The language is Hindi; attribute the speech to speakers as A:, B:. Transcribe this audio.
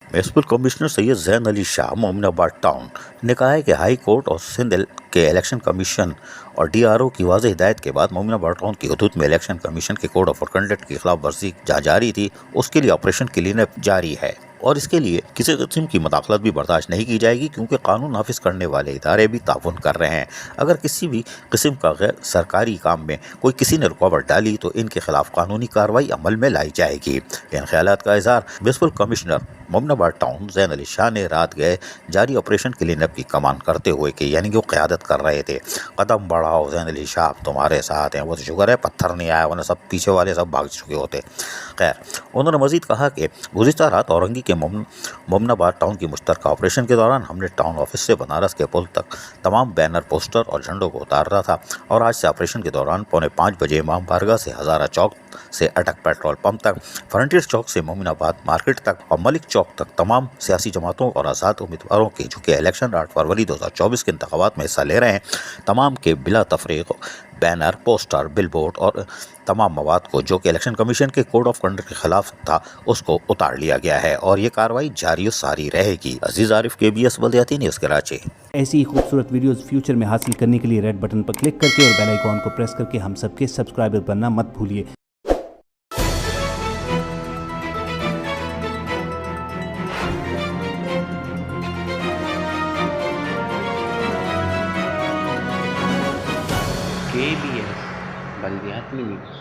A: Municipal commissioner Syed Jain Ali Shah Mominabad town ने कहा है कि हाई कोर्ट और सिंध के इलेक्शन कमीशन और डीआरओ की वाज़ेह हिदायत के बाद मोमिनाबाद टाउन की हदूद में इलेक्शन कमीशन के कोड ऑफ कंडक्ट की खिलाफ वर्जी जहाँ जारी थी, उसके लिए ऑपरेशन क्लीनअप जारी है और इसके लिए किसी किस्म की मुदाखलत भी बर्दाश्त नहीं की जाएगी, क्योंकि कानून नाफिज करने वाले इदारे भी ताउन कर रहे हैं। अगर किसी भी किस्म का गैर सरकारी काम में कोई किसी ने रुकावट डाली तो इनके खिलाफ कानूनी कार्रवाई अमल में लाई जाएगी। इन ख्यालात का इजहार municipal commissioner Mominabad town Jain Ali Shah ने रात गए जारी ऑपरेशन क्लीनअप की कमान करते हुए कि यानी कि वो क़यादत कर रहे थे। कदम बढ़ाओ जैन अली शाह, तुम्हारे साथ हैं। वो तो शुक्र है पत्थर नहीं आया, वरना सब पीछे वाले सब भाग चुके होते। खैर, उन्होंने मजीद कहा कि गुज़िश्ता रात औरंगी के मोमिनाबाद टाउन की मुश्तरका ऑपरेशन के दौरान हमने टाउन ऑफिस से बनारस के पुल तक तमाम बैनर, पोस्टर और झंडों को उतारा था और आज से ऑपरेशन के दौरान 4:45 बजे इमाम बारगाह से हज़ारा चौक से अटक पेट्रोल पंप तक, फ्रंटियर चौक से मोमिनाबाद मार्केट तक और मलिक चौक तक तमाम सियासी जमातों और आज़ाद उम्मीदवारों के जो कि इलेक्शन 8 फरवरी 2024 के इंतखाबात में हिस्सा ले रहे हैं, तमाम के बिला तफरीक बैनर, पोस्टर, बिलबोर्ड और तमाम मवाद को जो कि इलेक्शन कमीशन के कोड ऑफ कंडक्ट के खिलाफ था, उसको उतार लिया गया है और ये कार्रवाई जारी और सारी रहेगी। अजीज आरिफ, KBS बल्दियाती न्यूज़, कराची।
B: ऐसी ही खूबसूरत वीडियोस फ्यूचर में हासिल करने के लिए रेड बटन पर क्लिक करके और बेल आइकॉन को प्रेस करके हम सबके सब्सक्राइबर बनना मत भूलिए।
C: KBS बल्दियाती न्यूज़।